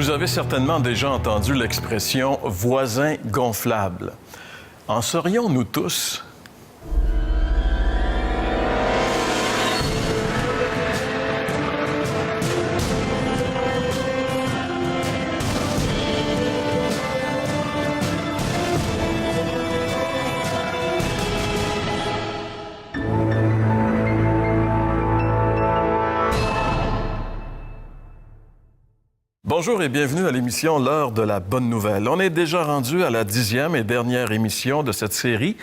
Vous avez certainement déjà entendu l'expression « voisin gonflable ». En serions-nous tous? Bonjour et bienvenue à l'émission L'heure de la bonne nouvelle. On est déjà rendu à la 10e et dernière émission de cette série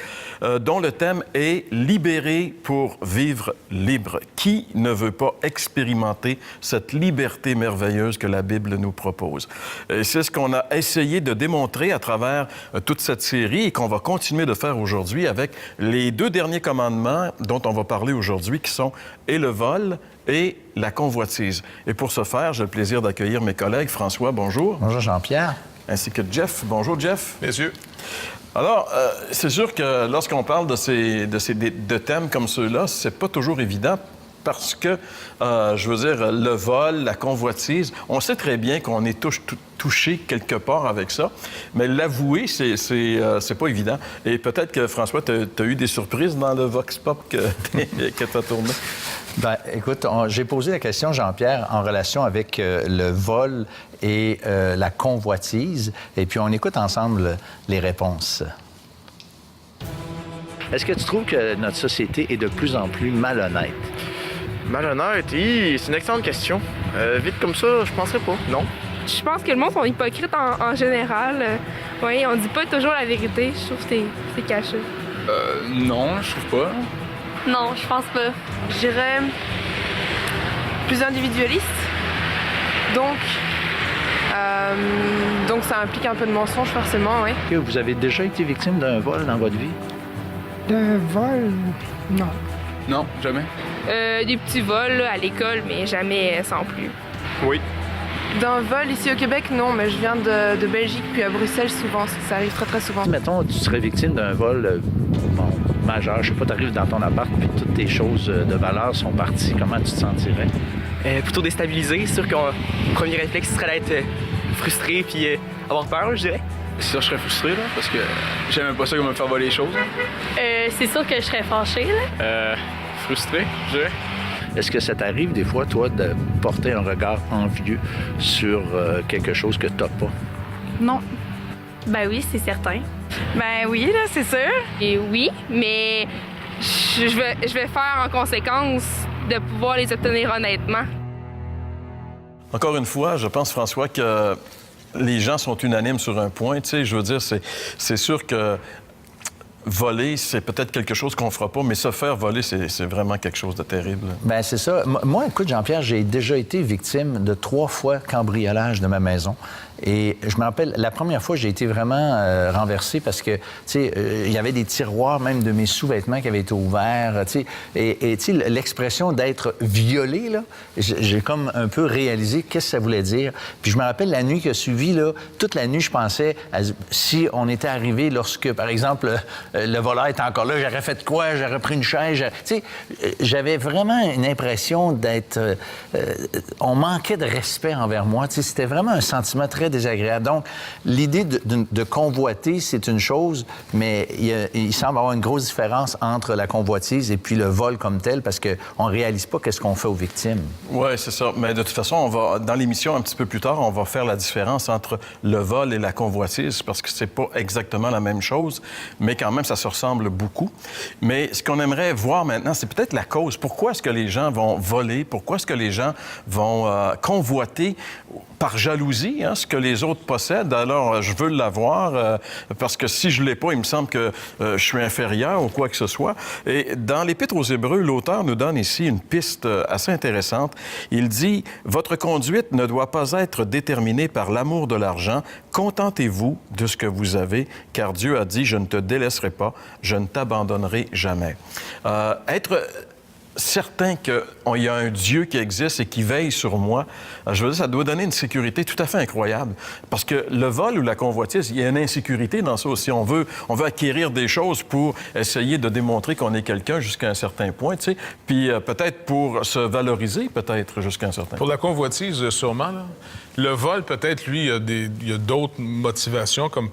dont le thème est « Libéré pour vivre libre ». Qui ne veut pas expérimenter cette liberté merveilleuse que la Bible nous propose? Et c'est ce qu'on a essayé de démontrer à travers toute cette série et qu'on va continuer de faire aujourd'hui avec les deux derniers commandements dont on va parler aujourd'hui qui sont « et le vol » et la convoitise. Et pour ce faire, j'ai le plaisir d'accueillir mes collègues. François, bonjour. Bonjour Jean-Pierre. Ainsi que Jeff. Bonjour Jeff. Messieurs. Alors, c'est sûr que lorsqu'on parle de thèmes comme ceux-là, c'est pas toujours évident parce que, je veux dire, le vol, la convoitise, on sait très bien qu'on est touché quelque part avec ça, mais l'avouer, c'est pas évident. Et peut-être que, François, tu as eu des surprises dans le Vox Pop que tu as tourné. Bien, écoute, j'ai posé la question, Jean-Pierre, en relation avec le vol et la convoitise, et puis on écoute ensemble les réponses. Est-ce que tu trouves que notre société est de plus en plus malhonnête? Malhonnête? C'est une excellente question. Vite comme ça, je penserais pas. Non? Je pense que le monde sont hypocrites en général. Oui, on dit pas toujours la vérité. Je trouve que c'est caché. Non, je trouve pas. Non, je pense pas. Je dirais plus individualiste. Donc ça implique un peu de mensonge, forcément, oui. Est-ce que vous avez déjà été victime d'un vol dans votre vie? D'un vol? Non. Non, jamais. Des petits vols là, à l'école, mais jamais sans plus. Oui. D'un vol ici au Québec, non, mais je viens de Belgique, puis à Bruxelles, souvent. Ça arrive très, très souvent. Mettons, tu serais victime d'un vol majeur. Je sais pas, tu arrives dans ton appart, puis toutes tes choses de valeur sont parties. Comment tu te sentirais? Plutôt déstabilisé. C'est sûr que le premier réflexe serait d'être frustré puis avoir peur, je dirais. C'est sûr, je serais frustré, là, parce que j'aime pas ça qu'on me faire voler les choses. C'est sûr que je serais fâchée, là. Frustré, je dirais. Est-ce que ça t'arrive des fois, toi, de porter un regard envieux sur quelque chose que t'as pas? Non. Ben oui, c'est certain. Ben oui, là, c'est sûr. Et oui, mais je vais faire en conséquence de pouvoir les obtenir honnêtement. Encore une fois, je pense, François, que les gens sont unanimes sur un point. Tu sais, je veux dire, c'est sûr que voler, c'est peut-être quelque chose qu'on fera pas, mais se faire voler, c'est vraiment quelque chose de terrible. Bien, c'est ça. Moi, écoute, Jean-Pierre, j'ai déjà été victime de 3 fois cambriolage de ma maison. Et je me rappelle, la première fois, j'ai été vraiment renversé parce que, tu sais, il y avait des tiroirs même de mes sous-vêtements qui avaient été ouverts, tu sais. Et tu sais, l'expression d'être violé, là, j'ai comme un peu réalisé qu'est-ce que ça voulait dire. Puis je me rappelle la nuit qui a suivi, là, toute la nuit, je pensais si on était arrivé lorsque, par exemple, le voleur était encore là, j'aurais fait quoi? J'aurais pris une chaise. Tu sais, j'avais vraiment une impression d'être... on manquait de respect envers moi. Tu sais, c'était vraiment un sentiment très désagréable. Donc, l'idée de convoiter, c'est une chose, mais il semble avoir une grosse différence entre la convoitise et puis le vol comme tel, parce qu'on ne réalise pas qu'est-ce qu'on fait aux victimes. Oui, c'est ça. Mais de toute façon, on va, dans l'émission, un petit peu plus tard, on va faire la différence entre le vol et la convoitise, parce que c'est pas exactement la même chose, mais quand même, ça se ressemble beaucoup. Mais ce qu'on aimerait voir maintenant, c'est peut-être la cause. Pourquoi est-ce que les gens vont voler? Pourquoi est-ce que les gens vont convoiter par jalousie, ce que les autres possèdent? Alors, je veux l'avoir parce que si je ne l'ai pas, il me semble que je suis inférieur ou quoi que ce soit. Et dans l'Épître aux Hébreux, l'auteur nous donne ici une piste assez intéressante. Il dit « Votre conduite ne doit pas être déterminée par l'amour de l'argent. Contentez-vous de ce que vous avez, car Dieu a dit « Je ne te délaisserai pas, je ne t'abandonnerai jamais. » Être certain qu'il y a un Dieu qui existe et qui veille sur moi, je veux dire, ça doit donner une sécurité tout à fait incroyable. Parce que le vol ou la convoitise, il y a une insécurité dans ça aussi. On veut acquérir des choses pour essayer de démontrer qu'on est quelqu'un jusqu'à un certain point, tu sais. Puis peut-être pour se valoriser, peut-être jusqu'à un certain point. Pour la convoitise, sûrement, là. Le vol, peut-être, lui, il y a d'autres motivations, comme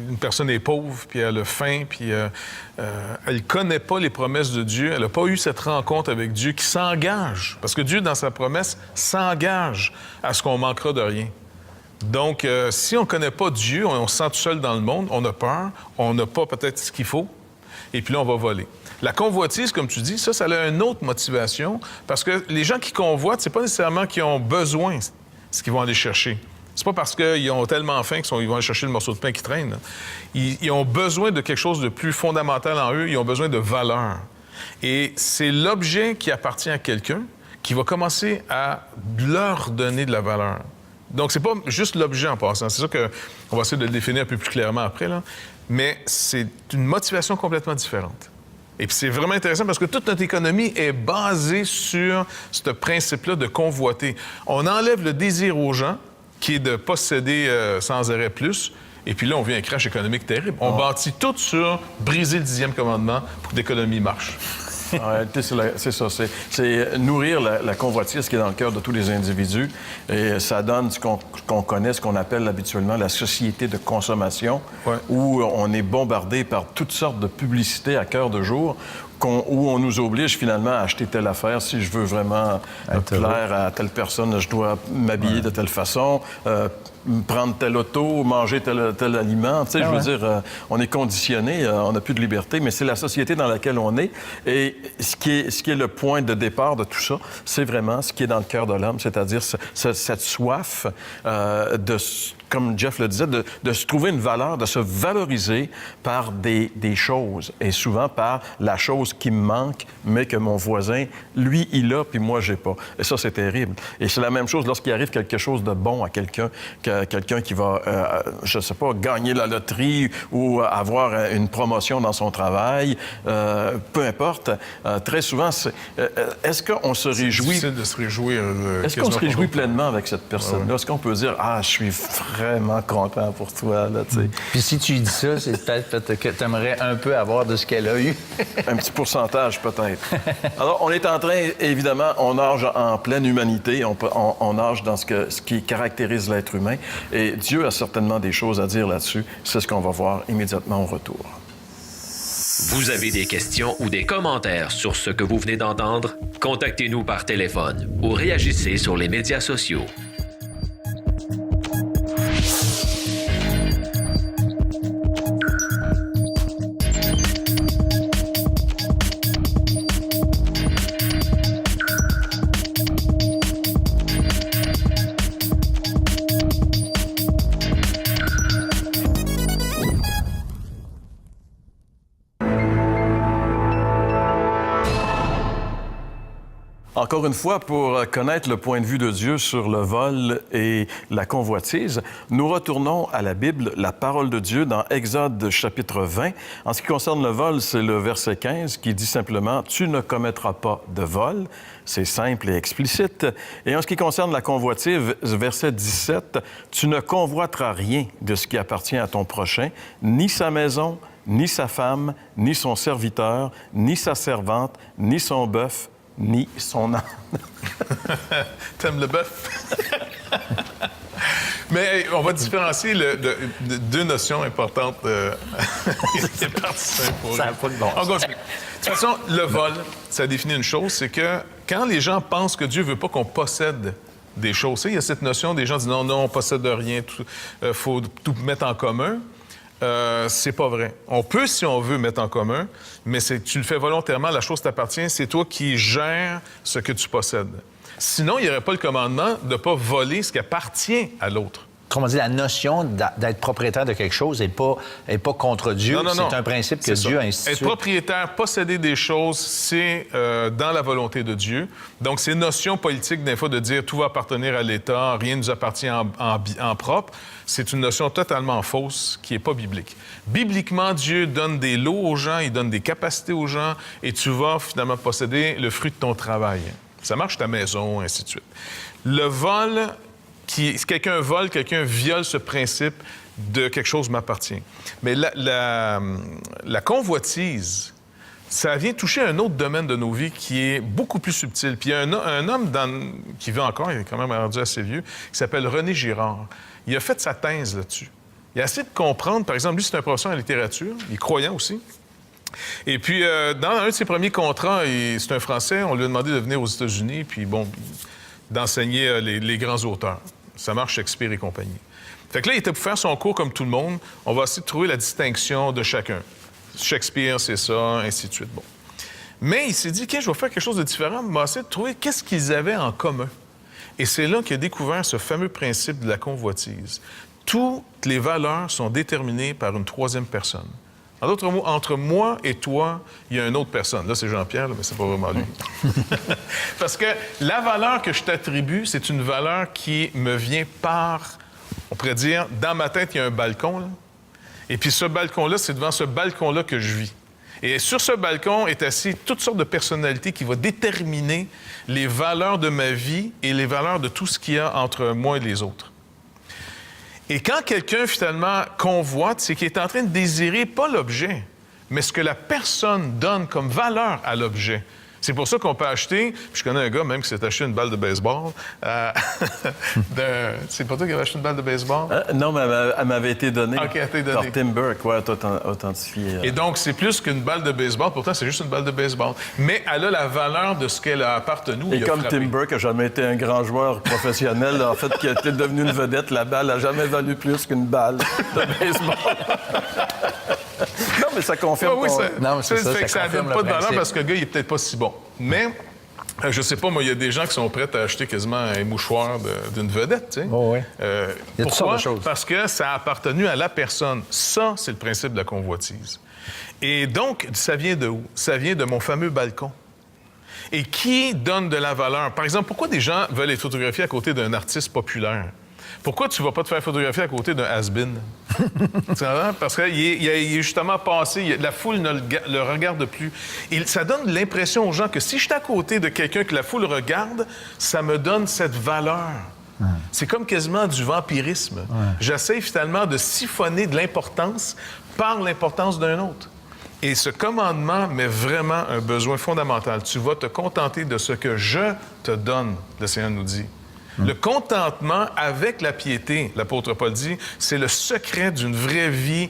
une personne est pauvre, puis elle a faim, puis elle ne connaît pas les promesses de Dieu, elle n'a pas eu cette rencontre avec Dieu qui s'engage, parce que Dieu, dans sa promesse, s'engage à ce qu'on manquera de rien. Donc, si on ne connaît pas Dieu, on se sent tout seul dans le monde, on a peur, on n'a pas peut-être ce qu'il faut, et puis là, on va voler. La convoitise, comme tu dis, ça a une autre motivation, parce que les gens qui convoitent, c'est pas nécessairement qu'ils ont besoin ce qu'ils vont aller chercher. C'est pas parce qu'ils ont tellement faim qu'ils vont aller chercher le morceau de pain qui traîne. Ils ont besoin de quelque chose de plus fondamental en eux. Ils ont besoin de valeur. Et c'est l'objet qui appartient à quelqu'un qui va commencer à leur donner de la valeur. Donc, c'est pas juste l'objet en passant. C'est sûr qu'on va essayer de le définir un peu plus clairement après, là. Mais c'est une motivation complètement différente. Et puis c'est vraiment intéressant parce que toute notre économie est basée sur ce principe-là de convoiter. On enlève le désir aux gens, qui est de posséder sans arrêt plus, et puis là, on vient un crash économique terrible. On bâtit tout sur briser le 10e commandement pour que l'économie marche. En réalité, c'est ça. C'est nourrir la convoitise qui est dans le cœur de tous les individus. Et ça donne ce qu'on connaît, ce qu'on appelle habituellement la société de consommation, où on est bombardé par toutes sortes de publicités à cœur de jour, où on nous oblige finalement à acheter telle affaire. Si je veux vraiment plaire à telle personne, je dois m'habiller de telle façon, prendre telle auto, manger tel aliment. Tu sais, je veux dire, on est conditionné, on n'a plus de liberté, mais c'est la société dans laquelle on est. Et ce qui est le point de départ de tout ça, c'est vraiment ce qui est dans le cœur de l'homme, c'est-à-dire cette soif comme Jeff le disait, de se trouver une valeur, de se valoriser par des choses, et souvent par la chose qui me manque, mais que mon voisin, lui, il a, puis moi, j'ai pas. Et ça, c'est terrible. Et c'est la même chose lorsqu'il arrive quelque chose de bon à quelqu'un qui va, je sais pas, gagner la loterie ou avoir une promotion dans son travail, peu importe. Très souvent, est-ce qu'on se réjouit... C'est difficile de se réjouir. Est-ce qu'on se réjouit pleinement avec cette personne-là? Est-ce qu'on peut dire, je suis vraiment content pour toi, là, tu sais. Puis si tu dis ça, c'est peut-être que tu aimerais un peu avoir de ce qu'elle a eu. Un petit pourcentage, peut-être. Alors, on est en train, évidemment, on nage en pleine humanité, on nage dans ce qui caractérise l'être humain, et Dieu a certainement des choses à dire là-dessus. C'est ce qu'on va voir immédiatement au retour. Vous avez des questions ou des commentaires sur ce que vous venez d'entendre? Contactez-nous par téléphone ou réagissez sur les médias sociaux. Encore une fois, pour connaître le point de vue de Dieu sur le vol et la convoitise, nous retournons à la Bible, la parole de Dieu, dans Exode chapitre 20. En ce qui concerne le vol, c'est le verset 15 qui dit simplement « Tu ne commettras pas de vol ». C'est simple et explicite. Et en ce qui concerne la convoitise, verset 17, « Tu ne convoiteras rien de ce qui appartient à ton prochain, ni sa maison, ni sa femme, ni son serviteur, ni sa servante, ni son bœuf, ni son âne. » T'aimes le bœuf? Mais on va différencier deux notions importantes. C'est parti pour ça. On continue. De toute façon, le vol, ça définit une chose, c'est que quand les gens pensent que Dieu veut pas qu'on possède des choses, il y a cette notion, des gens disent non, on possède rien, faut tout mettre en commun. C'est pas vrai. On peut, si on veut, mettre en commun, mais tu le fais volontairement, la chose t'appartient, c'est toi qui gères ce que tu possèdes. Sinon, il n'y aurait pas le commandement de ne pas voler ce qui appartient à l'autre. comment dire, la notion d'être propriétaire de quelque chose n'est pas contre Dieu. C'est un principe que Dieu a institué. Être propriétaire, posséder des choses, c'est dans la volonté de Dieu. Donc, ces notions politiques, des fois, de dire tout va appartenir à l'État, rien ne nous appartient en propre, c'est une notion totalement fausse qui n'est pas biblique. Bibliquement, Dieu donne des lots aux gens, il donne des capacités aux gens, et tu vas finalement posséder le fruit de ton travail. Ça marche ta maison, ainsi de suite. Le vol... Si quelqu'un vole, quelqu'un viole ce principe de quelque chose m'appartient. Mais la convoitise, ça vient toucher un autre domaine de nos vies qui est beaucoup plus subtil. Puis il y a un homme qui vit encore, il est quand même rendu assez vieux, qui s'appelle René Girard. Il a fait sa thèse là-dessus. Il a essayé de comprendre, par exemple, lui, c'est un professeur en littérature, il est croyant aussi. Et puis, dans un de ses premiers contrats, c'est un Français, on lui a demandé de venir aux États-Unis, puis bon, d'enseigner les grands auteurs. Ça marche, Shakespeare et compagnie. Fait que là, il était pour faire son cours comme tout le monde. On va essayer de trouver la distinction de chacun. Shakespeare, c'est ça, ainsi de suite. Bon. Mais il s'est dit, je vais faire quelque chose de différent. On va essayer de trouver qu'est-ce qu'ils avaient en commun. Et c'est là qu'il a découvert ce fameux principe de la convoitise. Toutes les valeurs sont déterminées par une troisième personne. En d'autres mots, entre moi et toi, il y a une autre personne. Là, c'est Jean-Pierre, mais c'est pas vraiment lui. Parce que la valeur que je t'attribue, c'est une valeur qui me vient par, on pourrait dire, dans ma tête, il y a un balcon, là. Et puis ce balcon-là, c'est devant ce balcon-là que je vis. Et sur ce balcon est assis toutes sortes de personnalités qui vont déterminer les valeurs de ma vie et les valeurs de tout ce qu'il y a entre moi et les autres. Et quand quelqu'un, finalement, convoite, c'est qu'il est en train de désirer pas l'objet, mais ce que la personne donne comme valeur à l'objet. C'est pour ça qu'on peut acheter, puis je connais un gars même qui s'est acheté une balle de baseball. C'est pas toi qui avais acheté une balle de baseball? Non, mais elle m'avait été donnée. OK, elle t'a été donnée. Par Tim Burke, ouais, authentifié. Et donc, c'est plus qu'une balle de baseball. Pourtant, c'est juste une balle de baseball. Mais elle a la valeur de ce qu'elle a appartenu. Et comme Tim Burke n'a jamais été un grand joueur professionnel, en fait, qui a été devenu une vedette, la balle n'a jamais valu plus qu'une balle de baseball. Non, mais ça confirme. Oui, ça fait que ça donne pas de valeur parce que le gars, il est peut-être pas si bon. Mais, je sais pas, moi, il y a des gens qui sont prêts à acheter quasiment un mouchoir d'une vedette, tu sais. Oh, oui. Il y a toutes sortes de choses. Parce que ça a appartenu à la personne. Ça, c'est le principe de la convoitise. Et donc, ça vient de où? Ça vient de mon fameux balcon. Et qui donne de la valeur? Par exemple, pourquoi des gens veulent être photographiés à côté d'un artiste populaire? Pourquoi tu ne vas pas te faire photographier à côté d'un has-been? Parce qu'il est justement passé, la foule ne le regarde plus. Et ça donne l'impression aux gens que si je suis à côté de quelqu'un que la foule regarde, ça me donne cette valeur. Ouais. C'est comme quasiment du vampirisme. Ouais. J'essaie finalement de siphonner de l'importance par l'importance d'un autre. Et ce commandement met vraiment un besoin fondamental. Tu vas te contenter de ce que je te donne, le Seigneur nous dit. Le contentement avec la piété, l'apôtre Paul dit, c'est le secret d'une vraie vie,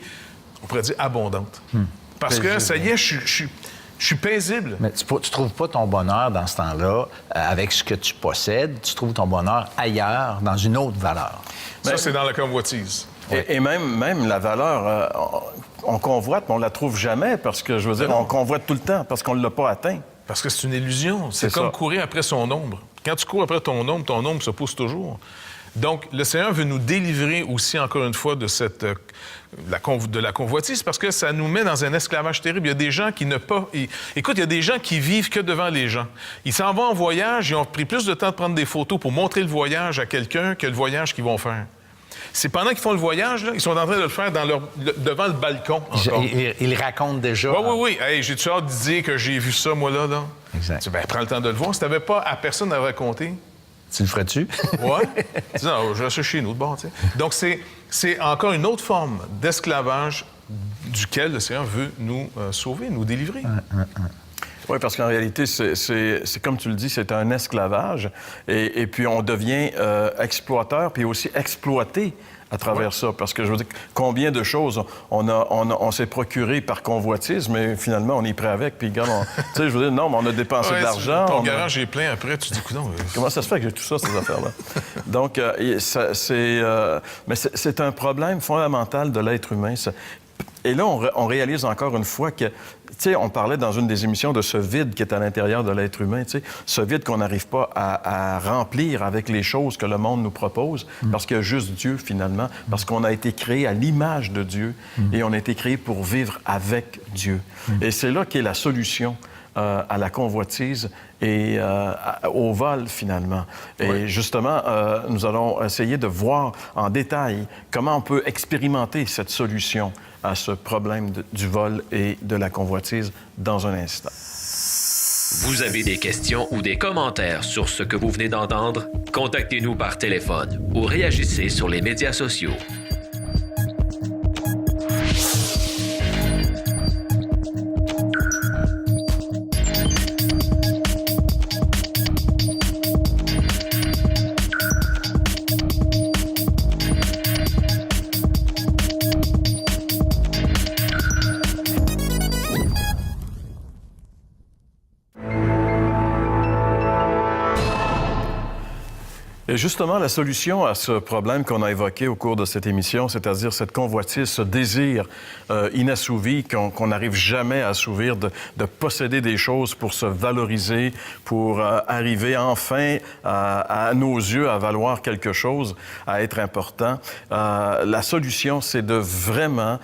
on pourrait dire, abondante. Parce paisible, que, ça y est, je suis paisible. Mais tu trouves pas ton bonheur dans ce temps-là avec ce que tu possèdes. Tu trouves ton bonheur ailleurs, dans une autre valeur. Ça, c'est dans la convoitise. Et même la valeur, on convoite, mais on la trouve jamais parce que, je veux dire, on convoite tout le temps parce qu'on ne l'a pas atteint. Parce que c'est une illusion. C'est comme courir après son ombre. Quand tu cours après ton ombre se pousse toujours. Donc, le Seigneur veut nous délivrer aussi, encore une fois, de la convoitise, parce que ça nous met dans un esclavage terrible. Il y a des gens qui Écoute, il y a des gens qui vivent que devant les gens. Ils s'en vont en voyage, ils ont pris plus de temps de prendre des photos pour montrer le voyage à quelqu'un que le voyage qu'ils vont faire. C'est pendant qu'ils font le voyage, là, ils sont en train de le faire devant le balcon. Ils racontent déjà. Oui. Hey, j'ai-tu hâte de dire que j'ai vu ça, moi, là? Exact. Tu dis, prends le temps de le voir. Si tu n'avais pas à personne à raconter... Tu le ferais-tu? Oui. Non, je reste chez nous, de bord, tu sais. Donc, c'est encore une autre forme d'esclavage duquel le Seigneur veut nous sauver, nous délivrer. Oui, parce qu'en réalité, c'est comme tu le dis, c'est un esclavage. Et puis, on devient exploiteur, puis aussi exploité à travers ça. Parce que, je veux dire, combien de choses on s'est procuré par convoitise, mais finalement, on est prêt avec. Puis, regarde, tu sais, je veux dire, non, mais on a dépensé de l'argent. Ton garage est plein après, tu te dis, non. Comment ça se fait que j'ai tout ça, ces affaires-là? Donc, mais c'est un problème fondamental de l'être humain. Et là, on réalise encore une fois que, tu sais, on parlait dans une des émissions de ce vide qui est à l'intérieur de l'être humain, tu sais, ce vide qu'on n'arrive pas à remplir avec les choses que le monde nous propose, parce qu'il y a juste Dieu, finalement, parce qu'on a été créé à l'image de Dieu et on a été créé pour vivre avec Dieu. Et c'est là qu'est la solution à la convoitise et au vol, finalement. Et justement, nous allons essayer de voir en détail comment on peut expérimenter cette solution à ce problème du vol et de la convoitise dans un instant. Vous avez des questions ou des commentaires sur ce que vous venez d'entendre? Contactez-nous par téléphone ou réagissez sur les médias sociaux. Et justement, la solution à ce problème qu'on a évoqué au cours de cette émission, c'est-à-dire cette convoitise, ce désir inassouvi qu'on n'arrive jamais à assouvir, de posséder des choses pour se valoriser, pour arriver enfin à nos yeux à valoir quelque chose, à être important. La solution, c'est de vraiment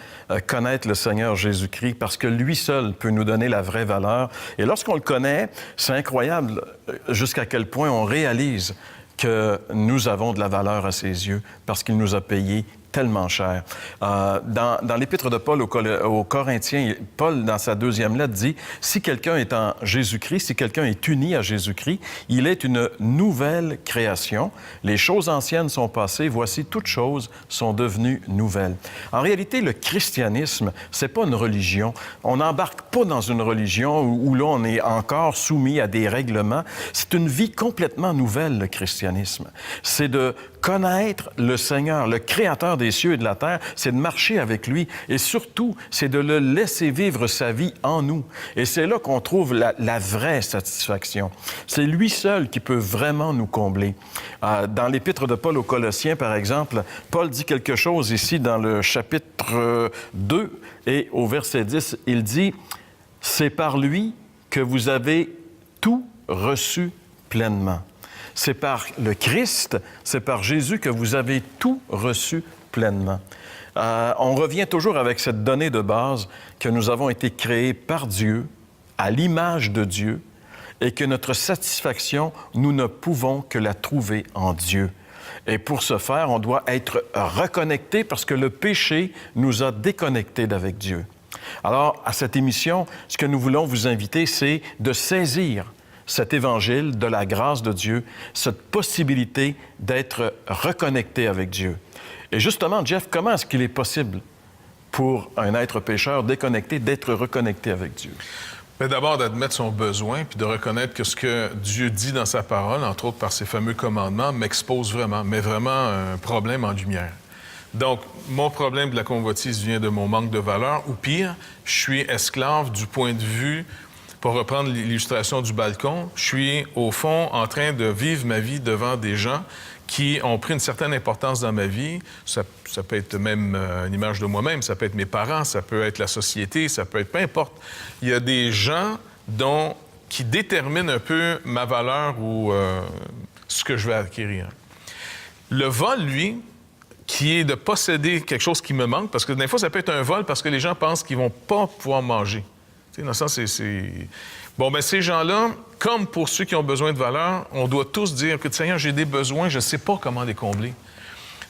connaître le Seigneur Jésus-Christ parce que lui seul peut nous donner la vraie valeur. Et lorsqu'on le connaît, c'est incroyable jusqu'à quel point on réalise que nous avons de la valeur à ses yeux parce qu'il nous a payé tellement cher. Dans l'épître de Paul aux Corinthiens, Paul, dans sa 2e lettre, dit « Si quelqu'un est en Jésus-Christ, si quelqu'un est uni à Jésus-Christ, il est une nouvelle création. Les choses anciennes sont passées, voici toutes choses sont devenues nouvelles. » En réalité, le christianisme, c'est pas une religion. On n'embarque pas dans une religion où là, on est encore soumis à des règlements. C'est une vie complètement nouvelle, le christianisme. C'est de connaître le Seigneur, le Créateur des cieux et de la terre, c'est de marcher avec lui et surtout, c'est de le laisser vivre sa vie en nous. Et c'est là qu'on trouve la vraie satisfaction. C'est lui seul qui peut vraiment nous combler. Dans l'épître de Paul aux Colossiens, par exemple, Paul dit quelque chose ici dans le chapitre 2 et au verset 10, il dit « C'est par lui que vous avez tout reçu pleinement. » C'est par le Christ, c'est par Jésus que vous avez tout reçu pleinement. On revient toujours avec cette donnée de base que nous avons été créés par Dieu, à l'image de Dieu, et que notre satisfaction, nous ne pouvons que la trouver en Dieu. Et pour ce faire, on doit être reconnecté parce que le péché nous a déconnectés d'avec Dieu. Alors, à cette émission, ce que nous voulons vous inviter, c'est de saisir cet évangile de la grâce de Dieu, cette possibilité d'être reconnecté avec Dieu. Et justement, Jeff, comment est-ce qu'il est possible pour un être pécheur déconnecté d'être reconnecté avec Dieu? Bien, d'abord, d'admettre son besoin, puis de reconnaître que ce que Dieu dit dans sa parole, entre autres par ses fameux commandements, m'expose vraiment, met vraiment un problème en lumière. Donc, mon problème de la convoitise vient de mon manque de valeur, ou pire, je suis esclave du point de vue. Pour reprendre l'illustration du balcon, je suis, au fond, en train de vivre ma vie devant des gens qui ont pris une certaine importance dans ma vie. Ça peut être même une image de moi-même, ça peut être mes parents, ça peut être la société, ça peut être peu importe. Il y a des gens qui déterminent un peu ma valeur ou ce que je vais acquérir. Le vol, lui, qui est de posséder quelque chose qui me manque, parce que des fois, ça peut être un vol parce que les gens pensent qu'ils vont pas pouvoir manger. Dans le sens, Bon, bien, ces gens-là, comme pour ceux qui ont besoin de valeur, on doit tous dire que, Seigneur, j'ai des besoins, je ne sais pas comment les combler.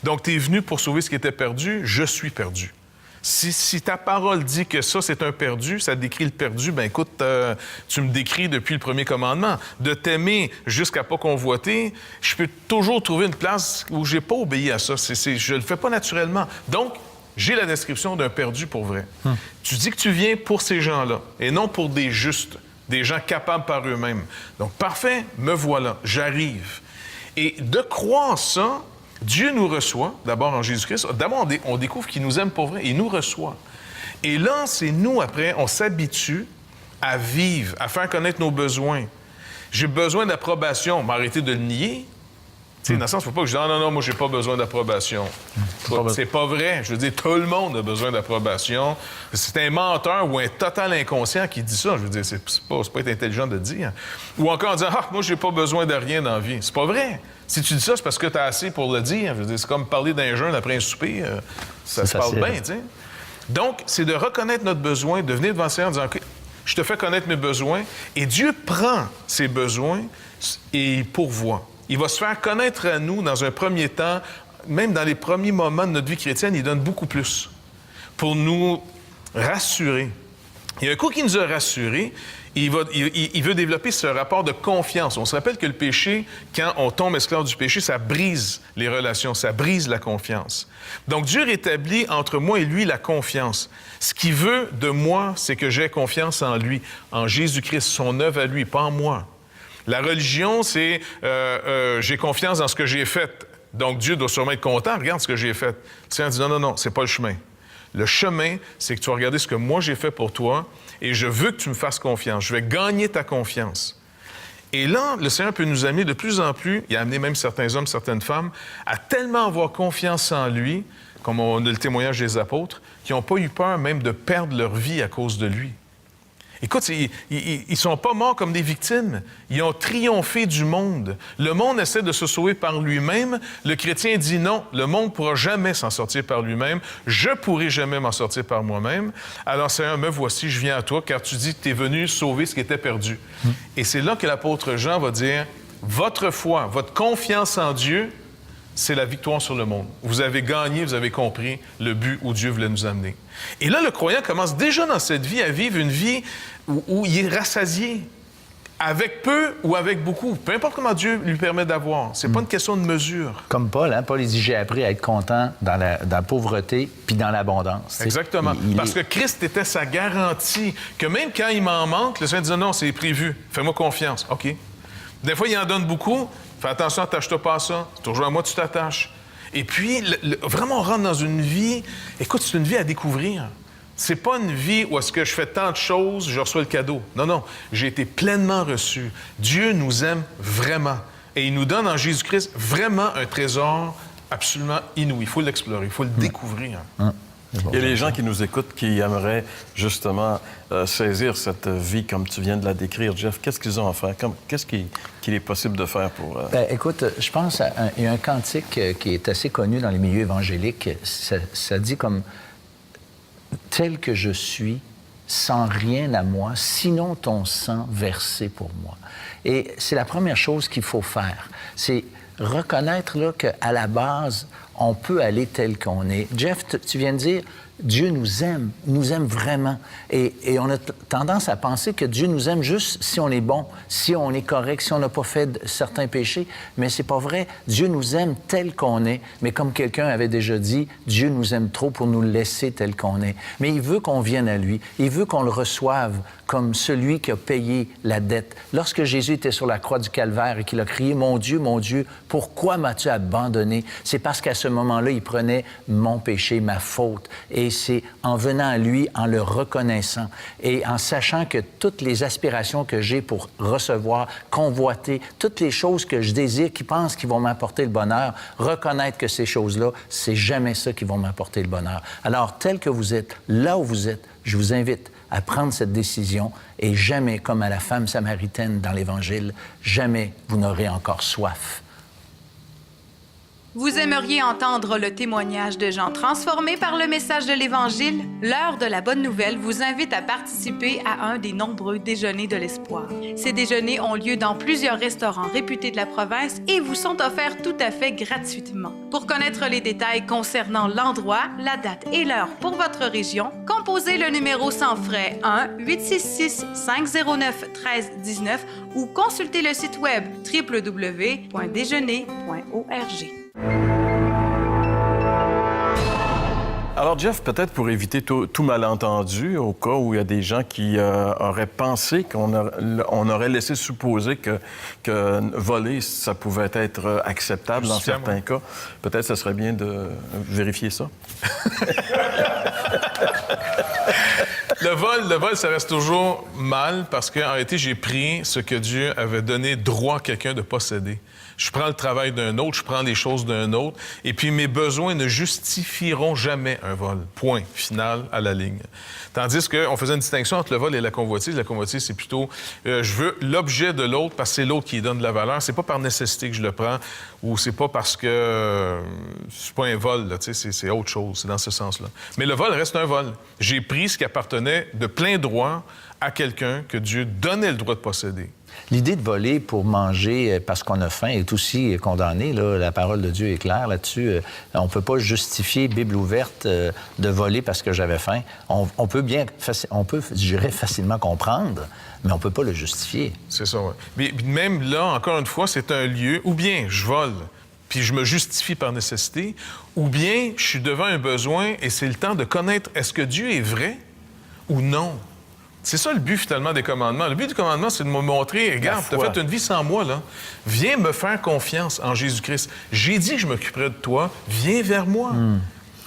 Donc, tu es venu pour sauver ce qui était perdu, je suis perdu. Si ta parole dit que ça, c'est un perdu, ça décrit le perdu, bien, écoute, tu me décris depuis le premier commandement. De t'aimer jusqu'à pas convoiter, je peux toujours trouver une place où j'ai pas obéi à ça. Je le fais pas naturellement. Donc, j'ai la description d'un perdu pour vrai. Tu dis que tu viens pour ces gens-là et non pour des justes, des gens capables par eux-mêmes. Donc, parfait, me voilà, j'arrive. Et de croire ça, Dieu nous reçoit, d'abord en Jésus-Christ. D'abord, on découvre qu'il nous aime pour vrai, il nous reçoit. Et là, c'est nous, après, on s'habitue à vivre, à faire connaître nos besoins. J'ai besoin d'approbation, m'arrêter de le nier. Tu sais, dans le sens, il ne faut pas que je dise « Non, moi, j'ai pas besoin d'approbation. » C'est pas vrai. Je veux dire, tout le monde a besoin d'approbation. C'est un menteur ou un total inconscient qui dit ça. Je veux dire, c'est pas être intelligent de dire. Ou encore en disant « Ah, moi, j'ai pas besoin de rien dans la vie. » C'est pas vrai. Si tu dis ça, c'est parce que tu as assez pour le dire. Je veux dire, c'est comme parler d'un jeûne après un souper. Ça se parle bien, tu sais. Donc, c'est de reconnaître notre besoin, de venir devant le Seigneur en disant « OK, je te fais connaître mes besoins. » Et Dieu prend ces besoins et il pourvoit. Il va se faire connaître à nous dans un premier temps, même dans les premiers moments de notre vie chrétienne, il donne beaucoup plus pour nous rassurer. Et un coup qu'il nous a rassurés, il veut développer ce rapport de confiance. On se rappelle que le péché, quand on tombe esclave du péché, ça brise les relations, ça brise la confiance. Donc Dieu rétablit entre moi et lui la confiance. Ce qu'il veut de moi, c'est que j'ai confiance en lui, en Jésus-Christ, son œuvre à lui, pas en moi. La religion, c'est j'ai confiance dans ce que j'ai fait. Donc, Dieu doit sûrement être content. Regarde ce que j'ai fait. Le Seigneur dit non, c'est pas le chemin. Le chemin, c'est que tu vas regarder ce que moi j'ai fait pour toi et je veux que tu me fasses confiance. Je vais gagner ta confiance. Et là, le Seigneur peut nous amener de plus en plus, il a amené même certains hommes, certaines femmes, à tellement avoir confiance en lui, comme on a le témoignage des apôtres, qui n'ont pas eu peur même de perdre leur vie à cause de lui. Écoute, ils ne sont pas morts comme des victimes. Ils ont triomphé du monde. Le monde essaie de se sauver par lui-même. Le chrétien dit non, le monde ne pourra jamais s'en sortir par lui-même. Je ne pourrai jamais m'en sortir par moi-même. Alors, Seigneur, me voici, je viens à toi, car tu dis que tu es venu sauver ce qui était perdu. Et c'est là que l'apôtre Jean va dire, votre foi, votre confiance en Dieu, c'est la victoire sur le monde. Vous avez gagné, vous avez compris le but où Dieu voulait nous amener. Et là, le croyant commence déjà dans cette vie à vivre une vie où il est rassasié, avec peu ou avec beaucoup. Peu importe comment Dieu lui permet d'avoir. C'est pas une question de mesure. Comme Paul, hein? Paul, il dit, j'ai appris à être content dans la pauvreté puis dans l'abondance. Exactement. Parce que Christ était sa garantie, que même quand il m'en manque, le Seigneur disait, non, c'est prévu, fais-moi confiance. OK. Des fois, il en donne beaucoup. Fais attention, attache-toi pas à ça. Toujours à moi, tu t'attaches. Et puis, vraiment, on rentre dans une vie... Écoute, c'est une vie à découvrir. C'est pas une vie où est-ce que je fais tant de choses, je reçois le cadeau. Non. J'ai été pleinement reçu. Dieu nous aime vraiment. Et il nous donne en Jésus-Christ vraiment un trésor absolument inouï. Il faut l'explorer, il faut le découvrir. Il y a les gens qui nous écoutent qui aimeraient justement saisir cette vie comme tu viens de la décrire, Jeff. Qu'est-ce qu'ils ont à faire? Qu'est-ce qu'il est possible de faire pour... écoute, je pense qu'il y a un cantique qui est assez connu dans les milieux évangéliques. Ça dit comme « Tel que je suis, sans rien à moi, sinon ton sang versé pour moi. » Et c'est la première chose qu'il faut faire. C'est reconnaître là, qu'à la base, on peut aller tel qu'on est. Jeff, tu viens de dire, Dieu nous aime vraiment. Et on a tendance à penser que Dieu nous aime juste si on est bon, si on est correct, si on n'a pas fait certains péchés. Mais c'est pas vrai. Dieu nous aime tel qu'on est. Mais comme quelqu'un avait déjà dit, Dieu nous aime trop pour nous laisser tel qu'on est. Mais il veut qu'on vienne à lui. Il veut qu'on le reçoive comme celui qui a payé la dette. Lorsque Jésus était sur la croix du Calvaire et qu'il a crié « Mon Dieu, pourquoi m'as-tu abandonné? » C'est parce qu'à ce moment-là, il prenait mon péché, ma faute. Et c'est en venant à lui, en le reconnaissant et en sachant que toutes les aspirations que j'ai pour recevoir, convoiter, toutes les choses que je désire, qui pensent qu'ils vont m'apporter le bonheur, reconnaître que ces choses-là, c'est jamais ça qui vont m'apporter le bonheur. Alors, tel que vous êtes, là où vous êtes, je vous invite à prendre cette décision et jamais, comme à la femme samaritaine dans l'Évangile, jamais vous n'aurez encore soif. Vous aimeriez entendre le témoignage de gens transformés par le message de l'Évangile? L'heure de la bonne nouvelle vous invite à participer à un des nombreux déjeuners de l'espoir. Ces déjeuners ont lieu dans plusieurs restaurants réputés de la province et vous sont offerts tout à fait gratuitement. Pour connaître les détails concernant l'endroit, la date et l'heure pour votre région, composez le numéro sans frais 1-866-509-1319 ou consultez le site web www.déjeuner.org. Alors, Jeff, peut-être pour éviter tout malentendu, au cas où il y a des gens qui auraient pensé qu'on aurait laissé supposer que voler, ça pouvait être acceptable dans certains cas, peut-être ce serait bien de vérifier ça. Le vol, ça reste toujours mal parce qu'en réalité, j'ai pris ce que Dieu avait donné droit à quelqu'un de posséder. Je prends le travail d'un autre, je prends les choses d'un autre, et puis mes besoins ne justifieront jamais un vol. Point final à la ligne. Tandis qu'on faisait une distinction entre le vol et la convoitise. La convoitise, c'est plutôt je veux l'objet de l'autre parce que c'est l'autre qui lui donne de la valeur. C'est pas par nécessité que je le prends ou c'est pas parce que c'est pas un vol, là, c'est autre chose. C'est dans ce sens-là. Mais le vol reste un vol. J'ai pris ce qui appartenait de plein droit à quelqu'un que Dieu donnait le droit de posséder. L'idée de voler pour manger parce qu'on a faim est aussi condamnée. Là. La parole de Dieu est claire là-dessus. On ne peut pas justifier, Bible ouverte, de voler parce que j'avais faim. On peut, je dirais, facilement comprendre, mais on ne peut pas le justifier. C'est ça, oui. Mais même là, encore une fois, c'est un lieu où bien je vole, puis je me justifie par nécessité, ou bien je suis devant un besoin et c'est le temps de connaître est-ce que Dieu est vrai ou non. C'est ça le but, finalement, des commandements. Le but du commandement, c'est de me montrer, regarde, tu as fait une vie sans moi, là. Viens me faire confiance en Jésus-Christ. J'ai dit que je m'occuperais de toi. Viens vers moi.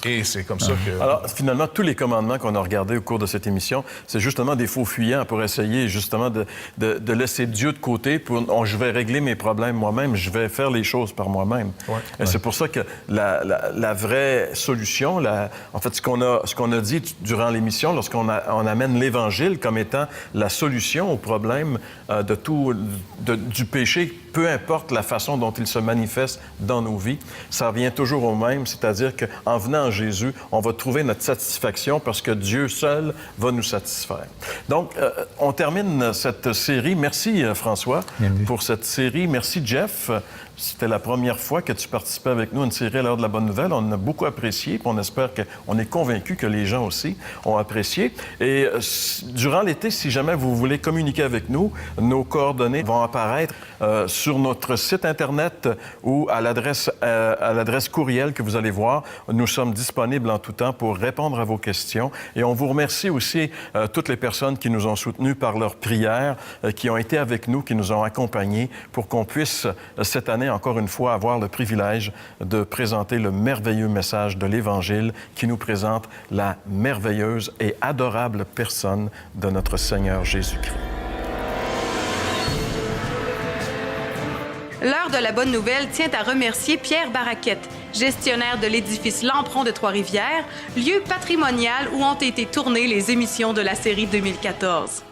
Et c'est comme ça que... Alors, finalement, tous les commandements qu'on a regardés au cours de cette émission, c'est justement des faux fuyants pour essayer justement de laisser Dieu de côté pour je vais régler mes problèmes moi-même, je vais faire les choses par moi-même. Et c'est pour ça que la vraie solution, en fait, ce qu'on a dit durant l'émission, lorsqu'on on amène l'Évangile comme étant la solution au problème du péché, peu importe la façon dont il se manifeste dans nos vies, ça revient toujours au même, c'est-à-dire qu'en venant à Jésus, on va trouver notre satisfaction parce que Dieu seul va nous satisfaire. Donc, on termine cette série. Merci, François, pour cette série. Merci, Jeff. C'était la première fois que tu participais avec nous à une série à l'heure de la bonne nouvelle. On a beaucoup apprécié, puis on espère qu'on est convaincus que les gens aussi ont apprécié. Et durant l'été, si jamais vous voulez communiquer avec nous, nos coordonnées vont apparaître sur notre site Internet ou à l'adresse courriel que vous allez voir. Nous sommes disponibles en tout temps pour répondre à vos questions. Et on vous remercie aussi toutes les personnes qui nous ont soutenus par leurs prières, qui ont été avec nous, qui nous ont accompagnés pour qu'on puisse, cette année, encore une fois, avoir le privilège de présenter le merveilleux message de l'Évangile qui nous présente la merveilleuse et adorable personne de notre Seigneur Jésus-Christ. L'heure de la bonne nouvelle tient à remercier Pierre Baraquette, gestionnaire de l'édifice Lampron de Trois-Rivières, lieu patrimonial où ont été tournées les émissions de la série 2014.